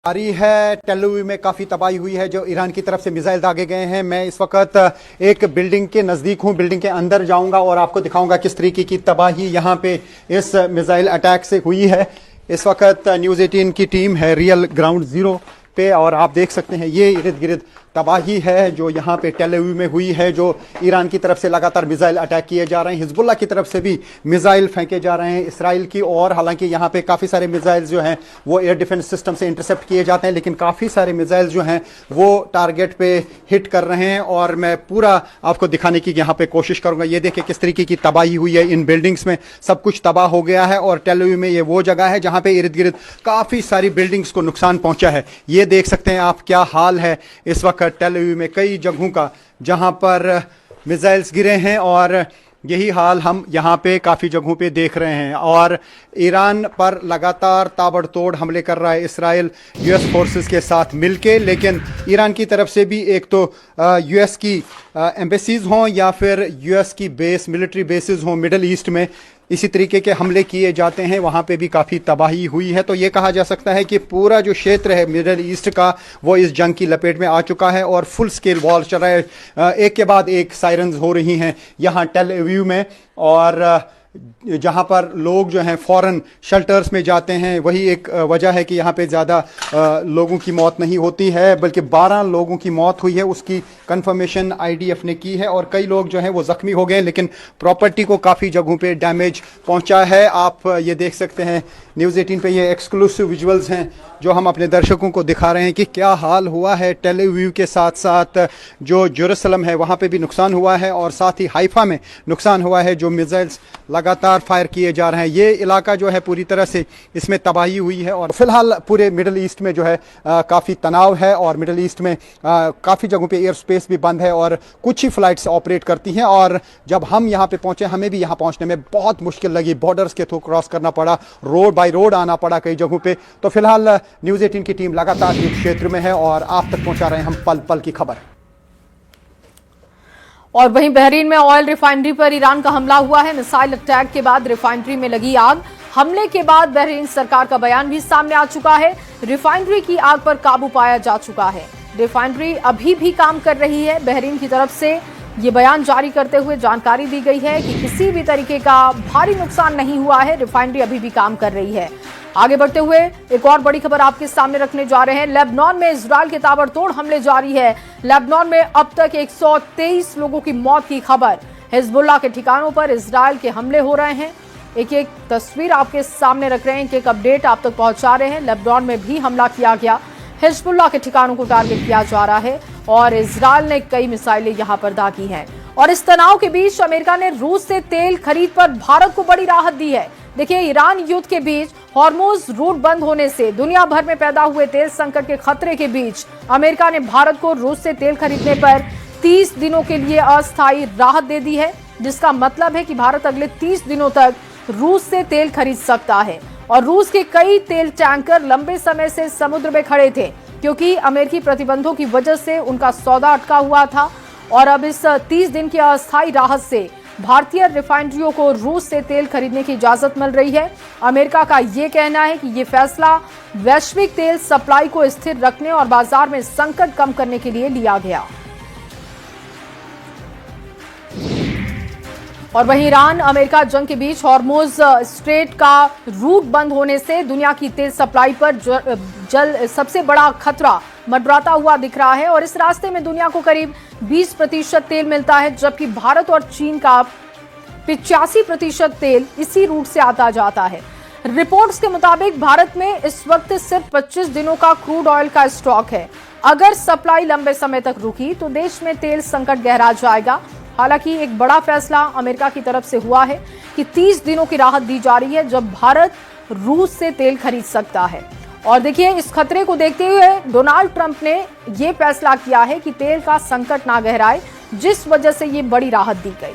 आ रही है। Tel Aviv में काफ़ी तबाही हुई है जो ईरान की तरफ से मिसाइल दागे गए हैं। मैं इस वक्त एक बिल्डिंग के नज़दीक हूं, बिल्डिंग के अंदर जाऊंगा और आपको दिखाऊंगा किस तरीके की तबाही यहां पे इस मिसाइल अटैक से हुई है। इस वक्त न्यूज़ 18 की टीम है रियल ग्राउंड ज़ीरो पे और आप देख सकते हैं ये इर्द गिर्द तबाही है जो यहाँ पे टेल अवीव में हुई है। जो ईरान की तरफ से लगातार मिसाइल अटैक किए जा रहे हैं, हिजबुल्ला की तरफ से भी मिसाइल फेंके जा रहे हैं इसराइल की ओर। हालांकि यहाँ पे काफ़ी सारे मिसाइल जो हैं वो एयर डिफेंस सिस्टम से इंटरसेप्ट किए जाते हैं, लेकिन काफ़ी सारे मिसाइल जो हैं वो टारगेट पे हिट कर रहे हैं और मैं पूरा आपको दिखाने की यहाँ पे कोशिश करूँगा। ये देखिए किस तरीके की तबाही हुई है, इन बिल्डिंग्स में सब कुछ तबाह हो गया है और टेल अवीव में ये वो जगह है जहाँ पे इर्द गिर्द काफ़ी सारी बिल्डिंग्स को नुकसान पहुँचा है। ये देख सकते हैं आप क्या हाल है इस वक्त टेल अवीव में, कई जगहों का जहां पर मिसाइल्स गिरे हैं और यही हाल हम यहां पे काफ़ी जगहों पे देख रहे हैं। और ईरान पर लगातार ताबड़तोड़ हमले कर रहा है इसराइल यूएस फोर्सेस के साथ मिलके, लेकिन ईरान की तरफ से भी एक तो यूएस की एम्बेसीज हों या फिर यूएस की बेस मिलिट्री बेसिस हों मिडल ईस्ट में, इसी तरीके के हमले किए जाते हैं। वहाँ पे भी काफ़ी तबाही हुई है। तो ये कहा जा सकता है कि पूरा जो क्षेत्र है मिडल ईस्ट का वो इस जंग की लपेट में आ चुका है और फुल स्केल वॉर चल रहा है। एक के बाद एक सायरन्स हो रही हैं यहाँ टेल अवीव में और जहाँ पर लोग जो हैं फ़ौरन शेल्टर्स में जाते हैं। वही एक वजह है कि यहाँ पे ज़्यादा लोगों की मौत नहीं होती है, बल्कि 12 लोगों की मौत हुई है उसकी कंफर्मेशन आईडीएफ ने की है और कई लोग जो हैं वो ज़ख्मी हो गए, लेकिन प्रॉपर्टी को काफ़ी जगहों पे डैमेज पहुँचा है। आप ये देख सकते हैं न्यूज़ 18 पे ये एक्सक्लूसिव विजुअल्स हैं जो हम अपने दर्शकों को दिखा रहे हैं कि क्या हाल हुआ है। टेल अवीव के साथ साथ जो जेरूसलम है वहाँ पे भी नुकसान हुआ है और साथ ही हाइफा में नुकसान हुआ है जो मिसाइल्स लगातार फायर किए जा रहे हैं। ये इलाका जो है पूरी तरह से इसमें तबाही हुई है और फिलहाल पूरे मिडल ईस्ट में जो है काफ़ी तनाव है और मिडल ईस्ट में काफ़ी जगहों पे एयर स्पेस भी बंद है और कुछ ही फ्लाइट्स ऑपरेट करती हैं। और जब हम यहाँ पे पहुँचे हमें भी यहाँ पहुँचने में बहुत मुश्किल लगी, बॉर्डर्स के थ्रू क्रॉस करना पड़ा, रोड बाई रोड आना पड़ा कई जगहों पर। तो फिलहाल न्यूज़ 18 की टीम लगातार इस क्षेत्र में है और आप तक पहुँचा रहे हैं हम पल पल की खबर। और वहीं बहरीन में ऑयल रिफाइनरी पर ईरान का हमला हुआ है। मिसाइल अटैक के बाद रिफाइनरी में लगी आग। हमले के बाद बहरीन सरकार का बयान भी सामने आ चुका है। रिफाइनरी की आग पर काबू पाया जा चुका है। रिफाइनरी अभी भी काम कर रही है। बहरीन की तरफ से ये बयान जारी करते हुए जानकारी दी गई है कि किसी भी तरीके का भारी नुकसान नहीं हुआ है, रिफाइनरी अभी भी काम कर रही है। आगे बढ़ते हुए एक और बड़ी खबर आपके सामने रखने जा रहे हैं। लेबनान में इजराइल के ताबड़तोड़ हमले जारी है। लेबनान में अब तक 123 लोगों की मौत की खबर। हिजबुल्ला के ठिकानों पर इजराइल के हमले हो रहे हैं। एक एक तस्वीर आपके सामने रख रहे हैं, एक अपडेट आप तक पहुंचा रहे हैं। लेबनान में भी हमला किया गया, हिजबुल्ला के ठिकानों को टारगेट किया जा रहा है और इजराइल ने कई मिसाइलें यहां पर दागी हैं। और इस तनाव के बीच अमेरिका ने रूस से तेल खरीद पर भारत को बड़ी राहत दी है। देखिए, ईरान युद्ध के बीच हॉर्मुज रूट बंद होने से दुनिया भर में पैदा हुए तेल संकट के खतरे के बीच अमेरिका ने भारत को रूस से तेल खरीदने पर 30 दिनों के लिए अस्थायी राहत दे दी है, जिसका मतलब है कि भारत अगले 30 दिनों तक रूस से तेल खरीद सकता है। और रूस के कई तेल टैंकर लंबे समय से समुद्र में खड़े थे क्योंकि अमेरिकी प्रतिबंधों की वजह से उनका सौदा अटका हुआ था। और अब इस 30 दिन की अस्थायी राहत से भारतीय रिफाइनरियों को रूस से तेल खरीदने की इजाजत मिल रही है। अमेरिका का ये कहना है कि ये फैसला वैश्विक तेल सप्लाई को स्थिर रखने और बाजार में संकट कम करने के लिए लिया गया। और वहीं ईरान अमेरिका जंग के बीच हॉर्मुज स्ट्रेट का रूट बंद होने से दुनिया की तेल सप्लाई पर जल सबसे बड़ा खतरा मंडराता हुआ दिख रहा है। और इस रास्ते में दुनिया को करीब 20% तेल मिलता है, जबकि भारत और चीन का 85% तेल इसी रूट से आता जाता है। रिपोर्ट्स के मुताबिक भारत में इस वक्त सिर्फ 25 दिनों का क्रूड ऑयल का स्टॉक है। अगर सप्लाई लंबे समय तक रुकी तो देश में तेल संकट गहरा जाएगा। हालांकि एक बड़ा फैसला अमेरिका की तरफ से हुआ है कि 30 दिनों की राहत दी जा रही है जब भारत रूस से तेल खरीद सकता है। और देखिए, इस खतरे को देखते हुए डोनाल्ड ट्रंप ने यह फैसला किया है कि तेल का संकट ना गहराए, जिस वजह से ये बड़ी राहत दी गई।